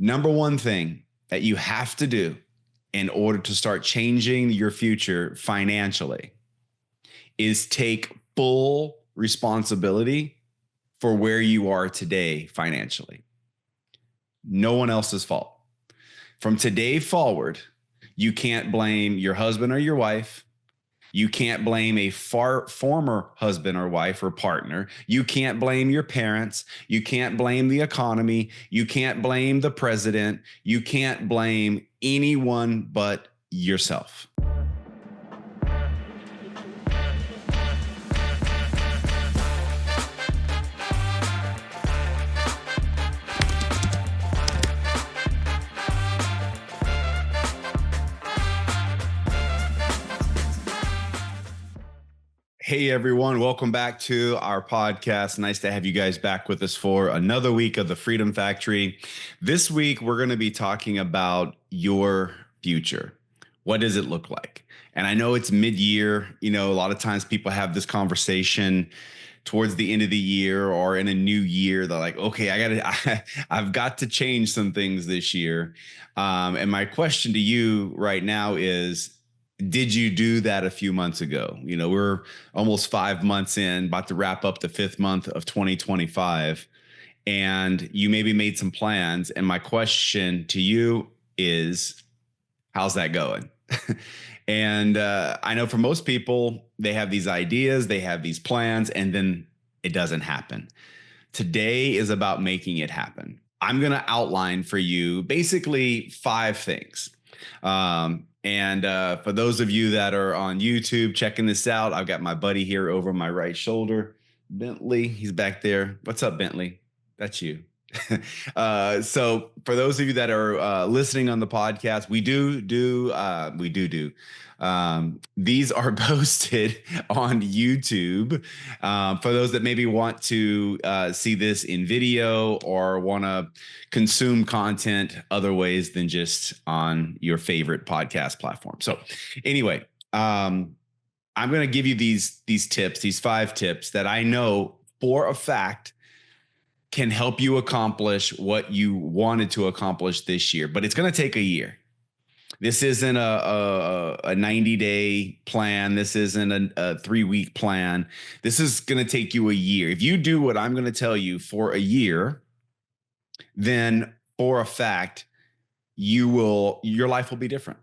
Number one thing that you have to do in order to start changing your future financially is take full responsibility for where you are today financially. No one else's fault. From today forward, you can't blame your husband or your wife. You can't blame a former husband or wife or partner. You can't blame your parents. You can't blame the economy. You can't blame the president. You can't blame anyone but yourself. Hey, everyone. Welcome back to our podcast. Nice to have you guys back with us for another week of the Freedom Factory. This week, we're going to be talking about your future. What does it look like? And I know it's mid-year. You know, a lot of times people have this conversation towards the end of the year or in a new year. They're like, okay, I've got to change some things this year. And my question to you right now is, did you do that a few months ago? You know, we're almost 5 months in, about to wrap up the 5th month of 2025, and you maybe made some plans. And my question to you is, how's that going? And I know for most people, they have these ideas, they have these plans, and then it doesn't happen. Today is about making it happen. I'm going to outline for you basically 5 things. And for those of you that are on YouTube checking this out, I've got my buddy here over my right shoulder, Bentley. He's back there. What's up, Bentley? That's you. So for those of you that are listening on the podcast, we do. These are posted on YouTube. For those that maybe want to see this in video or want to consume content other ways than just on your favorite podcast platform. So anyway, I'm going to give you these tips, these 5 tips that I know for a fact can help you accomplish what you wanted to accomplish this year, but it's going to take a year. This isn't a 90-day plan. This isn't a 3-week plan. This is going to take you a year. If you do what I'm going to tell you for a year, then for a fact, your life will be different.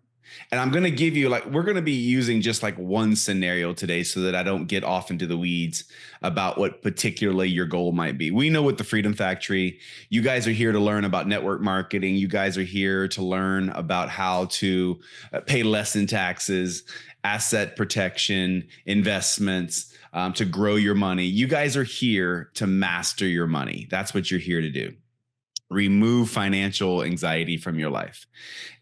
And I'm going to give you we're going to be using just one scenario today so that I don't get off into the weeds about what particularly your goal might be. We know with the Freedom Factory, you guys are here to learn about network marketing. You guys are here to learn about how to pay less in taxes, asset protection, investments, to grow your money. You guys are here to master your money. That's what you're here to do. Remove financial anxiety from your life.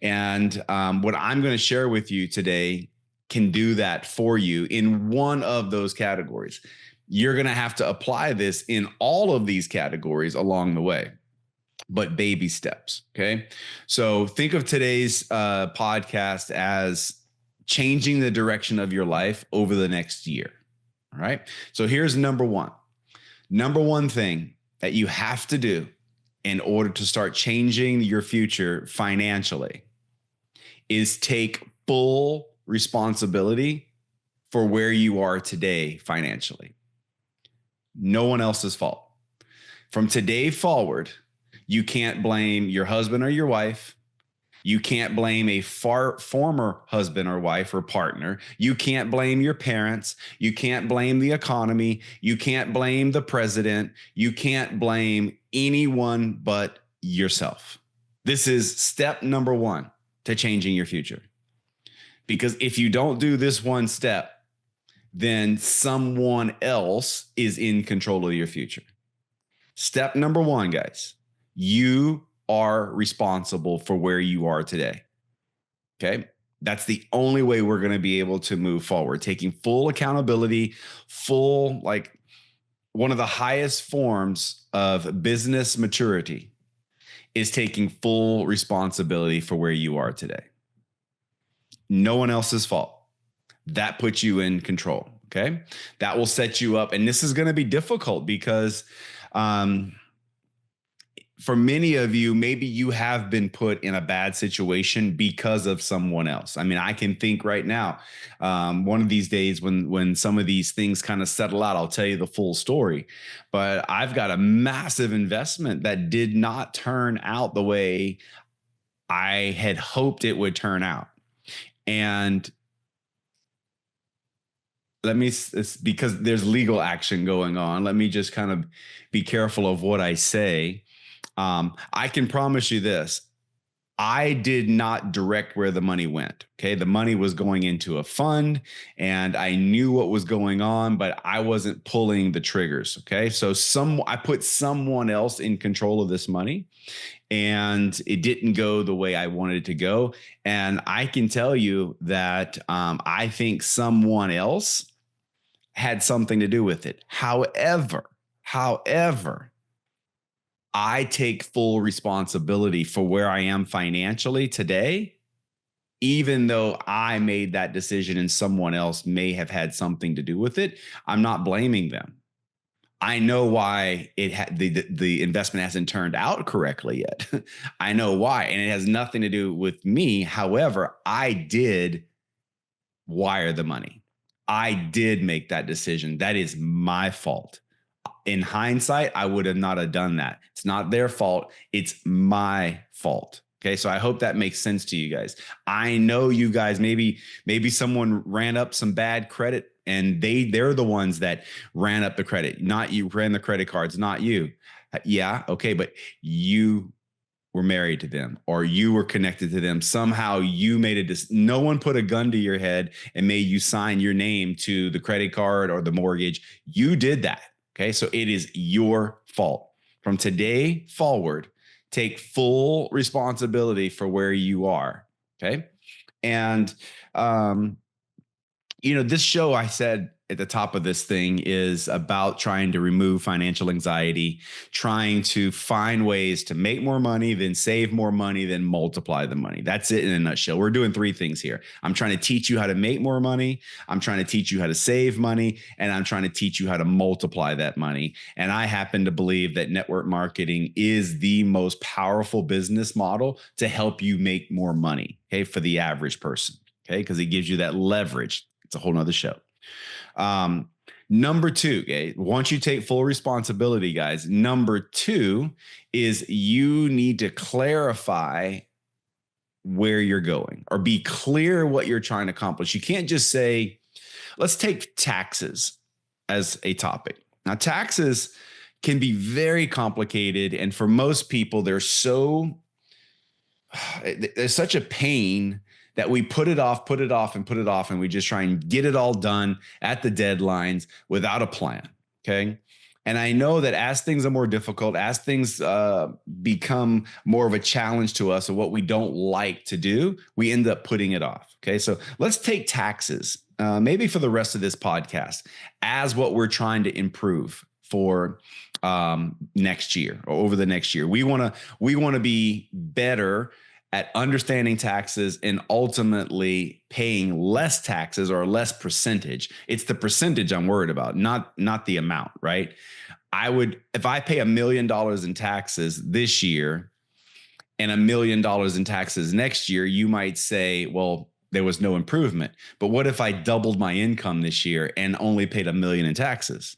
And what I'm going to share with you today can do that for you in one of those categories. You're going to have to apply this in all of these categories along the way, but baby steps. Okay. So think of today's podcast as changing the direction of your life over the next year. All right. So here's number one. Number one thing that you have to do in order to start changing your future financially is take full responsibility for where you are today financially. No one else's fault. From today forward, you can't blame your husband or your wife. You can't blame a former husband or wife or partner. You can't blame your parents. You can't blame the economy. You can't blame the president. You can't blame anyone but yourself. This is step number 1 to changing your future. Because if you don't do this one step, then someone else is in control of your future. Step number 1, guys, you are responsible for where you are today. Okay. That's the only way we're going to be able to move forward, taking full accountability, one of the highest forms of business maturity is taking full responsibility for where you are today. No one else's fault. That puts you in control. Okay. That will set you up. And this is going to be difficult because, for many of you, maybe you have been put in a bad situation because of someone else. I mean, I can think right now, one of these days when some of these things kind of settle out, I'll tell you the full story. But I've got a massive investment that did not turn out the way I had hoped it would turn out. And let me, because there's legal action going on, let me just kind of be careful of what I say. I can promise you this. I did not direct where the money went. Okay. The money was going into a fund and I knew what was going on, but I wasn't pulling the triggers. Okay. So I put someone else in control of this money and it didn't go the way I wanted it to go. And I can tell you that I think someone else had something to do with it. However, I take full responsibility for where I am financially today, even though I made that decision and someone else may have had something to do with it. I'm not blaming them. I know why the investment hasn't turned out correctly yet. I know why, and it has nothing to do with me. However, I did wire the money. I did make that decision. That is my fault. In hindsight, I would have not have done that. It's not their fault. It's my fault. Okay. So I hope that makes sense to you guys. I know you guys, maybe someone ran up some bad credit and they're the ones that ran up the credit, not you. Ran the credit cards, not you. Yeah. Okay. But you were married to them or you were connected to them. Somehow you made no one put a gun to your head and made you sign your name to the credit card or the mortgage. You did that. Okay. So it is your fault. From today forward, take full responsibility for where you are. Okay. And, this show, I said at the top of this thing, is about trying to remove financial anxiety, trying to find ways to make more money, then save more money, then multiply the money. That's it in a nutshell. We're doing three things here. I'm trying to teach you how to make more money. I'm trying to teach you how to save money. And I'm trying to teach you how to multiply that money. And I happen to believe that network marketing is the most powerful business model to help you make more money, okay, for the average person, okay, because it gives you that leverage. It's a whole nother show. Number two, okay, once you take full responsibility, guys, number two is you need to clarify where you're going or be clear what you're trying to accomplish. You can't just say, let's take taxes as a topic. Now, taxes can be very complicated. And for most people, there's such a pain that we put it off, and we just try and get it all done at the deadlines without a plan. Okay. And I know that as things are more difficult, as things become more of a challenge to us or what we don't like to do, we end up putting it off. Okay. So let's take taxes, maybe for the rest of this podcast, as what we're trying to improve for next year or over the next year. We want to be better at understanding taxes and ultimately paying less taxes or less percentage. It's the percentage I'm worried about, not the amount, right? If I pay $1 million in taxes this year and $1 million in taxes next year, you might say, well, there was no improvement. But what if I doubled my income this year and only paid $1 million in taxes?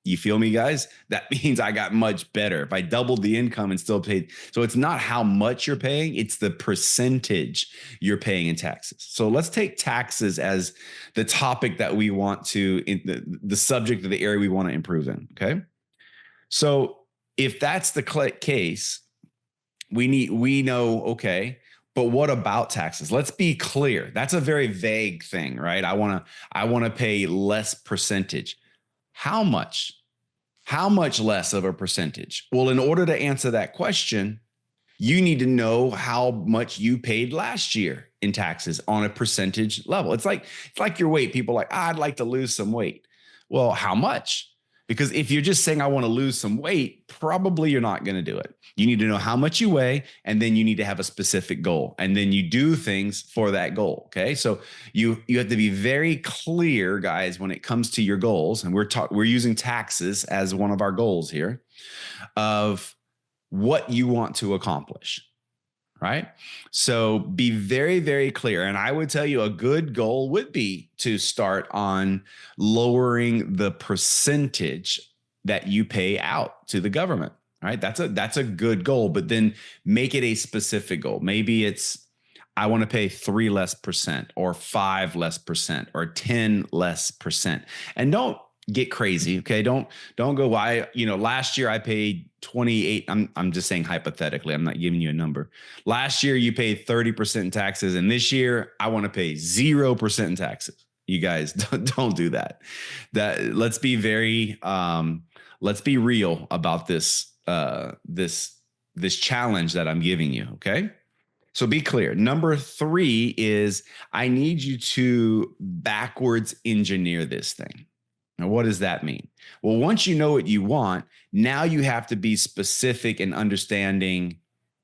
You feel me, guys? That means I got much better. If I doubled the income and still paid. So it's not how much you're paying, it's the percentage you're paying in taxes. So let's take taxes as the topic that we want to, the subject of the area we want to improve in. Okay. So if that's the case, we know, okay, but what about taxes? Let's be clear. That's a very vague thing, right? I want to pay less percentage. How much? How much less of a percentage? Well, in order to answer that question, you need to know how much you paid last year in taxes on a percentage level. It's like your weight. People are like, I'd like to lose some weight. Well, how much? Because if you're just saying, I want to lose some weight, probably you're not going to do it. You need to know how much you weigh, and then you need to have a specific goal. And then you do things for that goal. Okay. So you have to be very clear, guys, when it comes to your goals. And we're using taxes as one of our goals here of what you want to accomplish, right? So be very, very clear. And I would tell you a good goal would be to start on lowering the percentage that you pay out to the government, right? That's a good goal, but then make it a specific goal. Maybe it's, I want to pay 3 less percent or 5 less percent or 10 less percent. And don't get crazy. Okay. Don't go, why, last year I paid 28. I'm just saying hypothetically, I'm not giving you a number. Last year you paid 30% in taxes. And this year I want to pay 0% in taxes. You guys don't do that. Let's be very, let's be real about this challenge that I'm giving you. Okay. So be clear. Number 3 is I need you to backwards engineer this thing. Now, what does that mean? Well, once you know what you want, now you have to be specific in understanding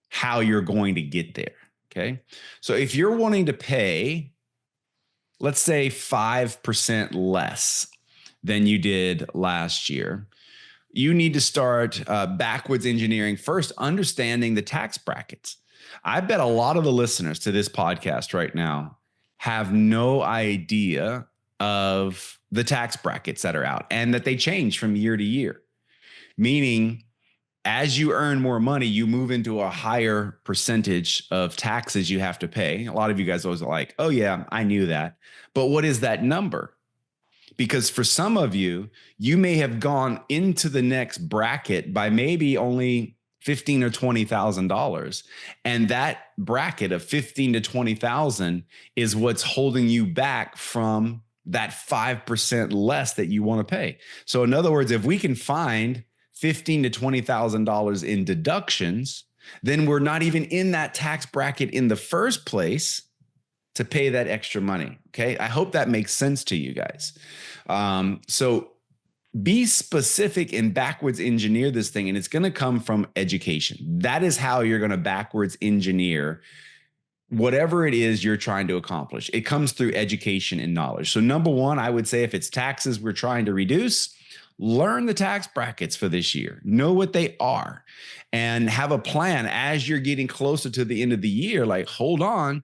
how you're going to get there. Okay. So if you're wanting to pay, let's say 5% less than you did last year, you need to start backwards engineering first, understanding the tax brackets. I bet a lot of the listeners to this podcast right now have no idea of the tax brackets that are out and that they change from year to year. Meaning, as you earn more money, you move into a higher percentage of taxes you have to pay. A lot of you guys always are like, oh yeah, I knew that. But what is that number? Because for some of you, you may have gone into the next bracket by maybe only $15,000 or $20,000, and that bracket of 15 to 20,000 is what's holding you back from that 5% less that you want to pay. So, in other words, if we can find $15,000 to $20,000 in deductions, then we're not even in that tax bracket in the first place to pay that extra money. Okay, I hope that makes sense to you guys. So be specific and backwards engineer this thing, and it's going to come from education. That is how you're going to backwards engineer whatever it is you're trying to accomplish. It comes through education and knowledge. So number 1, I would say if it's taxes we're trying to reduce, learn the tax brackets for this year, know what they are, and have a plan as you're getting closer to the end of the year. Like, hold on.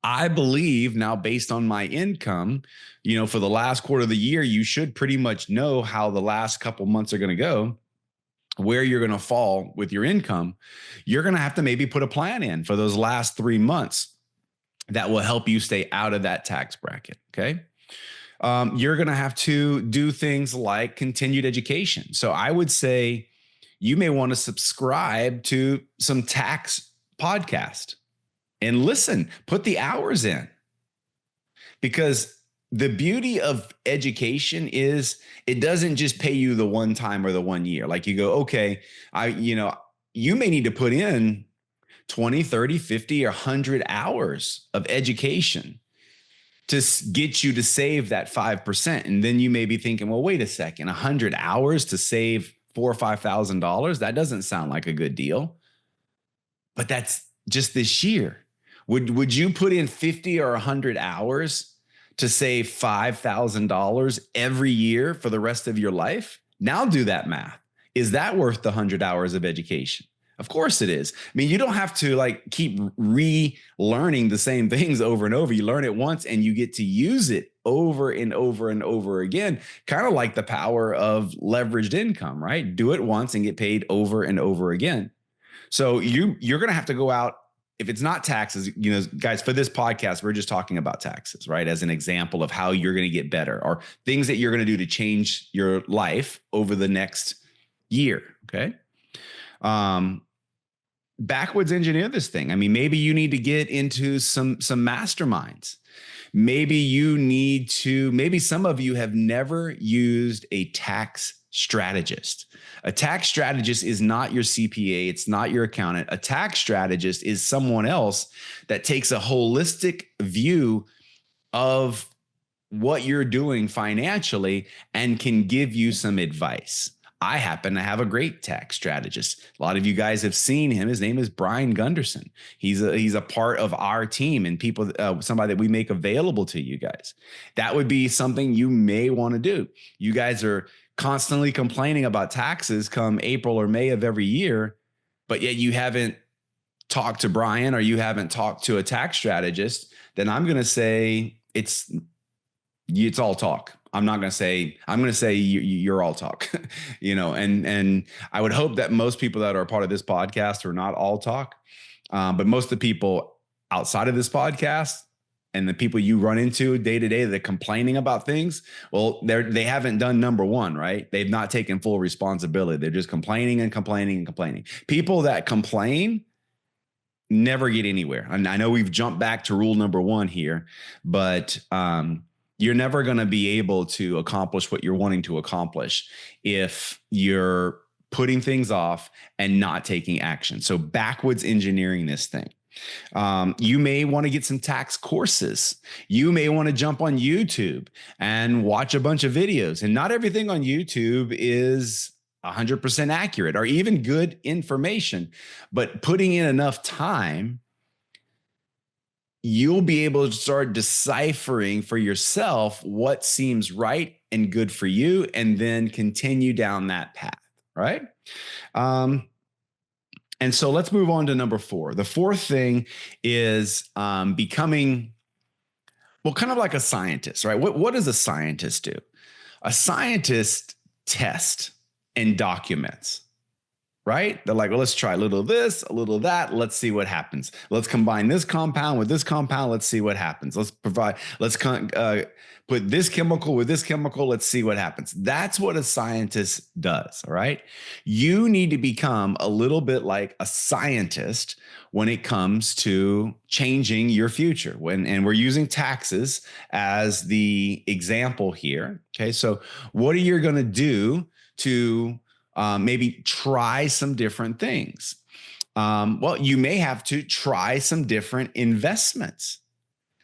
I believe now, based on my income, for the last quarter of the year, you should pretty much know how the last couple months are going to go, where you're going to fall with your income. You're going to have to maybe put a plan in for those last 3 months that will help you stay out of that tax bracket. Okay. You're going to have to do things like continued education. So I would say you may want to subscribe to some tax podcast and listen, put the hours in, because the beauty of education is it doesn't just pay you the one time or the 1 year. Like you go, okay, you may need to put in 20, 30, 50, or 100 hours of education to get you to save that 5%. And then you may be thinking, well, wait a second, 100 hours to save $4,000 or $5,000. That doesn't sound like a good deal. But that's just this year. Would you put in 50 or 100 hours to save $5,000 every year for the rest of your life? Now do that math. Is that worth the 100 hours of education? Of course it is. I mean, you don't have to keep relearning the same things over and over. You learn it once and you get to use it over and over and over again, kind of like the power of leveraged income, right? Do it once and get paid over and over again. So you're going to have to go out. If it's not taxes, guys, for this podcast, we're just talking about taxes, right? As an example of how you're going to get better or things that you're going to do to change your life over the next year. Okay. Backwards engineer this thing. I mean, maybe you need to get into some masterminds. Maybe some of you have never used a tax strategist. A tax strategist is not your CPA. It's not your accountant. A tax strategist is someone else that takes a holistic view of what you're doing financially and can give you some advice. I happen to have a great tax strategist. A lot of you guys have seen him. His name is Brian Gunderson. He's a part of our team and somebody that we make available to you guys. That would be something you may want to do. You guys are constantly complaining about taxes come April or May of every year, but yet you haven't talked to Brian or you haven't talked to a tax strategist, then I'm going to say it's all talk. I'm not going to say, I'm going to say you're all talk, and I would hope that most people that are a part of this podcast are not all talk. But most of the people outside of this podcast and the people you run into day to day that are complaining about things, well, they haven't done number one, right? They've not taken full responsibility. They're just complaining and complaining and complaining. People that complain never get anywhere. And I know we've jumped back to rule number one here, but you're never going to be able to accomplish what you're wanting to accomplish if you're putting things off and not taking action. So backwards engineering this thing. You may want to get some tax courses. You may want to jump on YouTube and watch a bunch of videos. And not everything on YouTube is 100% accurate or even good information, but putting in enough time, you'll be able to start deciphering for yourself what seems right and good for you, and then continue down that path, right? And so let's move on to number 4. The fourth thing is becoming, well, kind of like a scientist, right? What does a scientist do? A scientist tests and documents, right? They're like, well, let's try a little of this, a little of that. Let's see what happens. Let's combine this compound with this compound. Let's see what happens. Let's put this chemical with this chemical. Let's see what happens. That's what a scientist does. All right. You need to become a little bit like a scientist when it comes to changing your future. And we're using taxes as the example here. Okay. So what are you going to do to maybe try some different things? Well, you may have to try some different investments.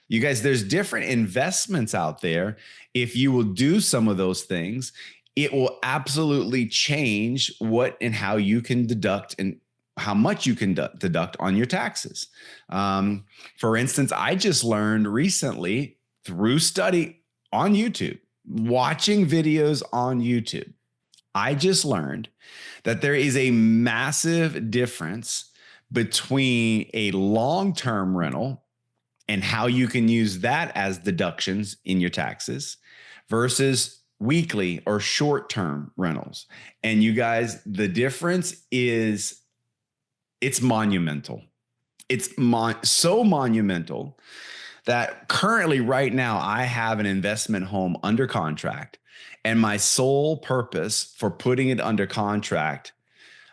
You guys, there's different investments out there. If you will do some of those things, it will absolutely change what and how you can deduct and how much you can deduct on your taxes. For instance, I just learned recently through study on YouTube, watching videos on YouTube, I just learned that there is a massive difference between a long-term rental and how you can use that as deductions in your taxes versus weekly or short-term rentals. And you guys, the difference is it's monumental. It's so monumental that currently right now I have an investment home under contract, and my sole purpose for putting it under contract,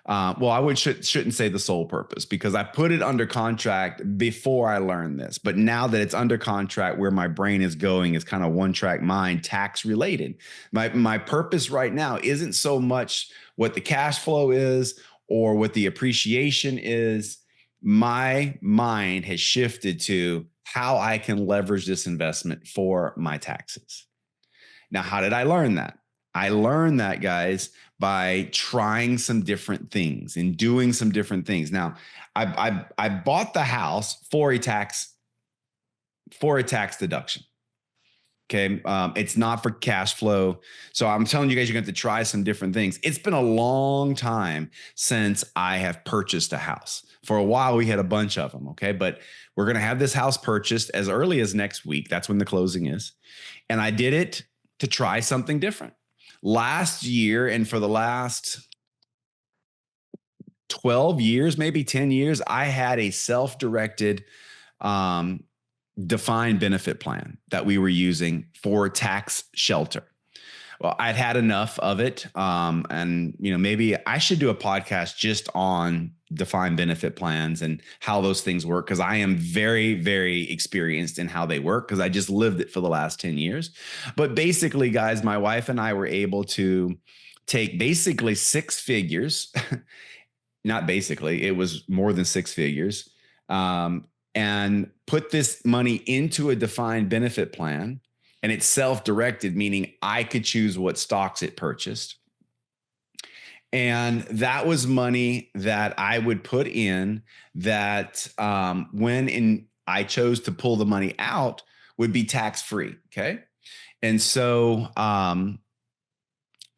shouldn't say the sole purpose, because I put it under contract before I learned this. But now that it's under contract, where my brain is going is kind of one-track mind, tax related. My purpose right now isn't so much what the cash flow is or what the appreciation is. My mind has shifted to how I can leverage this investment for my taxes. Now, how did I learn that? I learned that, guys, by trying some different things and doing some different things. Now, I bought the house for a tax deduction. Okay. It's not for cash flow. So I'm telling you guys, you're going to have to try some different things. It's been a long time since I have purchased a house. For a while, we had a bunch of them. Okay. But we're going to have this house purchased as early as next week. That's when the closing is. And I did it to try something different. Last year, and for the last 12 years, maybe 10 years, I had a self-directed defined benefit plan that we were using for tax shelter. Well, I'd had enough of it. And, maybe I should do a podcast just on defined benefit plans and how those things work, because I am very, very experienced in how they work, because I just lived it for the last 10 years. But basically, guys, my wife and I were able to take basically 6 figures, not basically, it was more than 6 figures, and put this money into a defined benefit plan. And it's self-directed, meaning I could choose what stocks it purchased. And that was money that I would put in that I chose to pull the money out would be tax-free. Okay. And so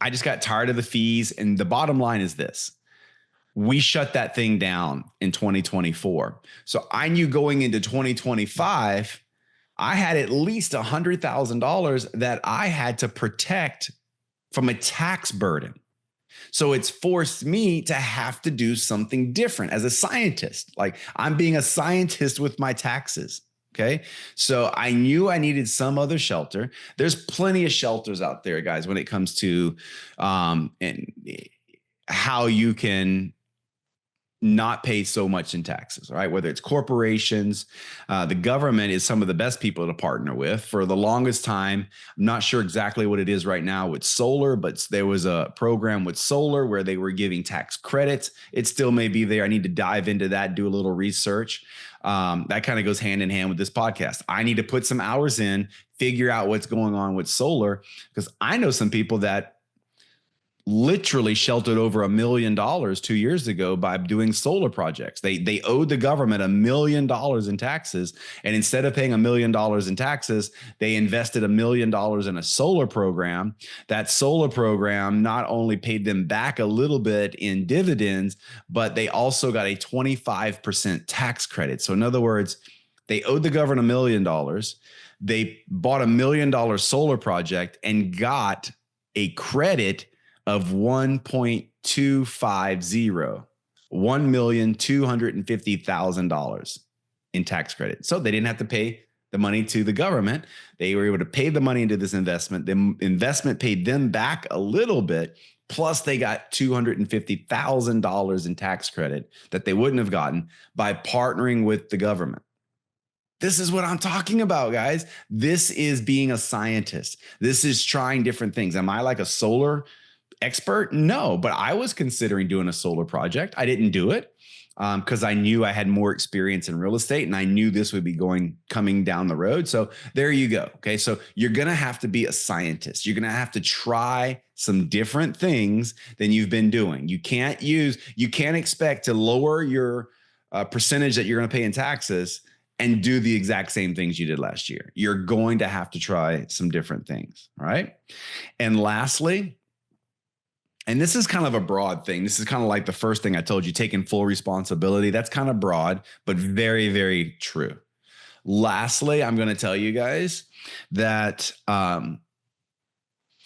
I just got tired of the fees. And the bottom line is this: we shut that thing down in 2024. So I knew going into 2025, I had at least $100,000 that I had to protect from a tax burden. So it's forced me to have to do something different as a scientist. Like, I'm being a scientist with my taxes. Okay. So I knew I needed some other shelter. There's plenty of shelters out there, guys, when it comes to and how you can not pay so much in taxes, right? Whether it's corporations, the government is some of the best people to partner with. For the longest time, I'm not sure exactly what it is right now with solar, but there was a program with solar where they were giving tax credits. It still may be there. I need to dive into that, do a little research. That kind of goes hand in hand with this podcast. I need to put some hours in, figure out what's going on with solar, because I know some people that literally sheltered over $1 million 2 years ago by doing solar projects. They owed the government $1 million in taxes. And instead of paying $1 million in taxes, they invested $1 million in a solar program. That solar program not only paid them back a little bit in dividends, but they also got a 25% tax credit. So in other words, they owed the government $1 million. They bought $1 million solar project and got a credit of 1.250, $1,250,000 in tax credit. So they didn't have to pay the money to the government. They were able to pay the money into this investment. The investment paid them back a little bit. Plus they got $250,000 in tax credit that they wouldn't have gotten by partnering with the government. This is what I'm talking about, guys. This is being a scientist. This is trying different things. Am I like a solar expert? No, but I was considering doing a solar project. I didn't do it because I knew I had more experience in real estate and I knew this would be coming down the road. So there you go. Okay. So you're going to have to be a scientist. You're going to have to try some different things than you've been doing. You can't expect to lower your percentage that you're going to pay in taxes and do the exact same things you did last year. You're going to have to try some different things. All right. And lastly, and this is kind of a broad thing. This is kind of like the first thing I told you, taking full responsibility. That's kind of broad, but very, very true. Lastly, I'm going to tell you guys that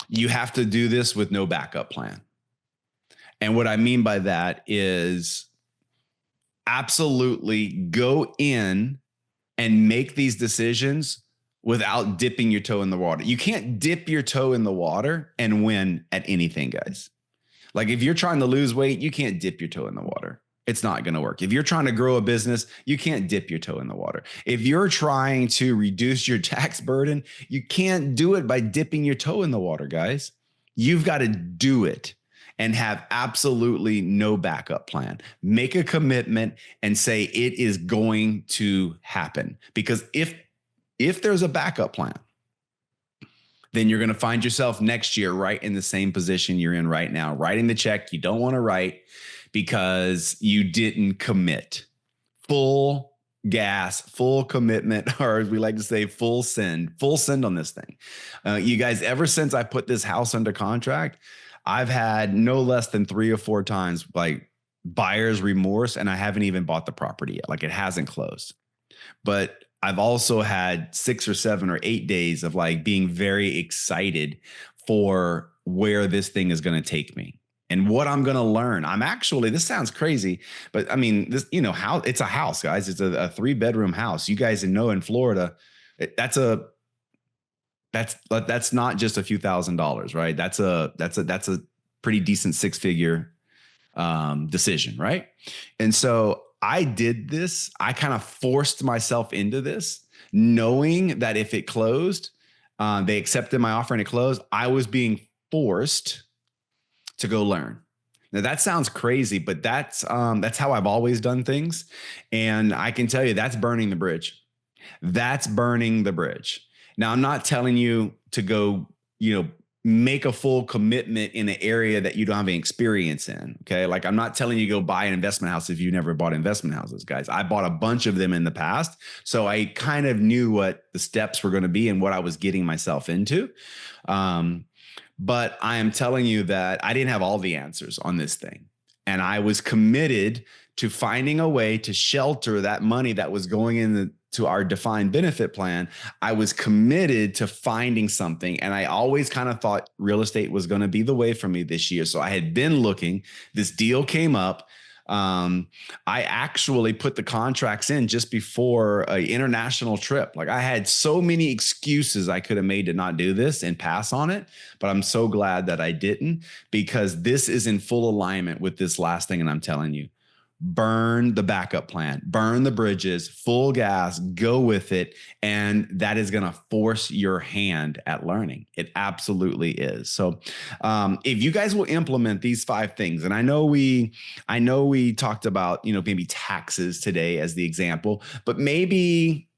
you have to do this with no backup plan. And what I mean by that is absolutely go in and make these decisions without dipping your toe in the water. You can't dip your toe in the water and win at anything, guys. Like if you're trying to lose weight, you can't dip your toe in the water. It's not going to work. If you're trying to grow a business, you can't dip your toe in the water. If you're trying to reduce your tax burden, you can't do it by dipping your toe in the water, guys. You've got to do it and have absolutely no backup plan. Make a commitment and say it is going to happen. Because if there's a backup plan, then you're going to find yourself next year right in the same position you're in right now, writing the check you don't want to write because you didn't commit. Full gas, full commitment, or as we like to say, full send on this thing. You guys, ever since I put this house under contract, I've had no less than 3 or 4 times like buyer's remorse, and I haven't even bought the property yet. Like it hasn't closed. But I've also had 6 or 7 or 8 days of like being very excited for where this thing is going to take me and what I'm going to learn. This sounds crazy, but I mean, this, how it's a house, guys. It's a 3-bedroom house. You guys know in Florida, that's not just a few $1,000s, right? That's a pretty decent 6-figure decision, right? And so I did this. I kind of forced myself into this, knowing that if it closed, they accepted my offer and it closed, I was being forced to go learn. Now that sounds crazy, but that's how I've always done things. And I can tell you that's burning the bridge. That's burning the bridge. Now I'm not telling you to go, make a full commitment in an area that you don't have any experience in. Okay. Like I'm not telling you to go buy an investment house if you never bought investment houses, guys. I bought a bunch of them in the past. So I kind of knew what the steps were going to be and what I was getting myself into. But I am telling you that I didn't have all the answers on this thing. And I was committed to finding a way to shelter that money that was going into our defined benefit plan. I was committed to finding something. And I always kind of thought real estate was going to be the way for me this year. So I had been looking, this deal came up. I actually put the contracts in just before an international trip. Like I had so many excuses I could have made to not do this and pass on it, but I'm so glad that I didn't, because this is in full alignment with this last thing. And I'm telling you, burn the backup plan, burn the bridges, full gas, go with it. And that is going to force your hand at learning. It absolutely is. So if you guys will implement these 5 things, and I know we talked about, maybe taxes today as the example, but maybe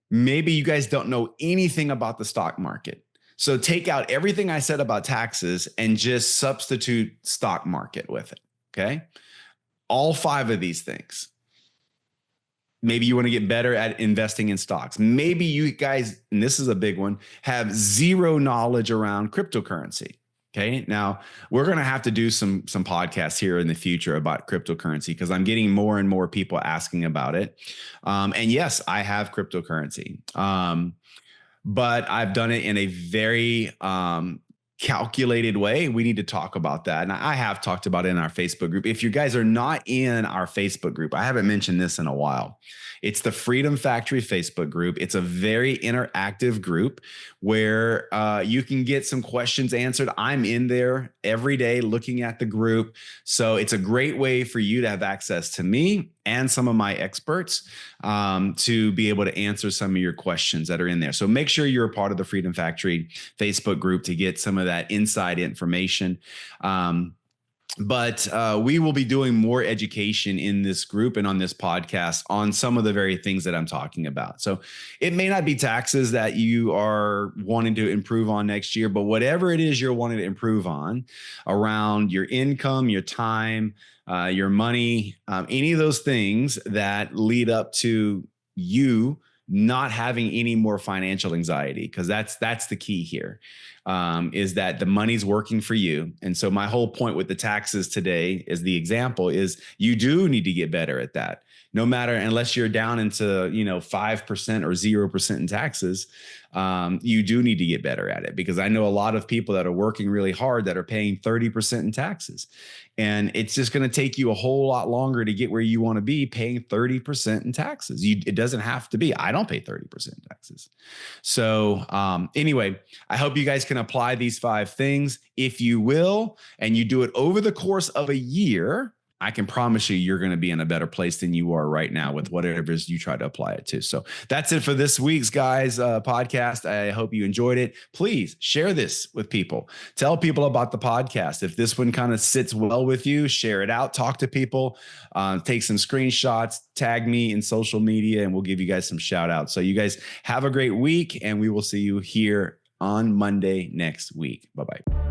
you guys don't know anything about the stock market. So take out everything I said about taxes and just substitute stock market with it. Okay. All 5 of these things. Maybe you want to get better at investing in stocks. Maybe you guys, and this is a big one, have zero knowledge around cryptocurrency. Okay. Now we're going to have to do some podcasts here in the future about cryptocurrency, because I'm getting more and more people asking about it. And yes, I have cryptocurrency. But I've done it in a very calculated way. We need to talk about that. And I have talked about it in our Facebook group. If you guys are not in our Facebook group, I haven't mentioned this in a while. It's the Freedom Factory Facebook group. It's a very interactive group where you can get some questions answered. I'm in there every day looking at the group. So it's a great way for you to have access to me and some of my experts to be able to answer some of your questions that are in there. So make sure you're a part of the Freedom Factory Facebook group to get some of that inside information. But we will be doing more education in this group and on this podcast on some of the very things that I'm talking about. So it may not be taxes that you are wanting to improve on next year, but whatever it is you're wanting to improve on around your income, your time, your money, any of those things that lead up to you not having any more financial anxiety, because that's the key here, is that the money's working for you. And so my whole point with the taxes today is the example is you do need to get better at that. No matter, unless you're down into 5% or 0% in taxes, you do need to get better at it, because I know a lot of people that are working really hard that are paying 30% in taxes. And it's just going to take you a whole lot longer to get where you want to be paying 30% in taxes. It doesn't have to be. I don't pay 30% in taxes. So anyway, I hope you guys can apply these 5 things. If you will, and you do it over the course of a year, I can promise you're going to be in a better place than you are right now with whatever it is you try to apply it to. So that's it for this week's podcast. I hope you enjoyed it. Please share this with people. Tell people about the podcast. If this one kind of sits well with you, share it out, talk to people, take some screenshots, tag me in social media, and we'll give you guys some shout outs. So you guys have a great week, and we will see you here on Monday next week. Bye-bye.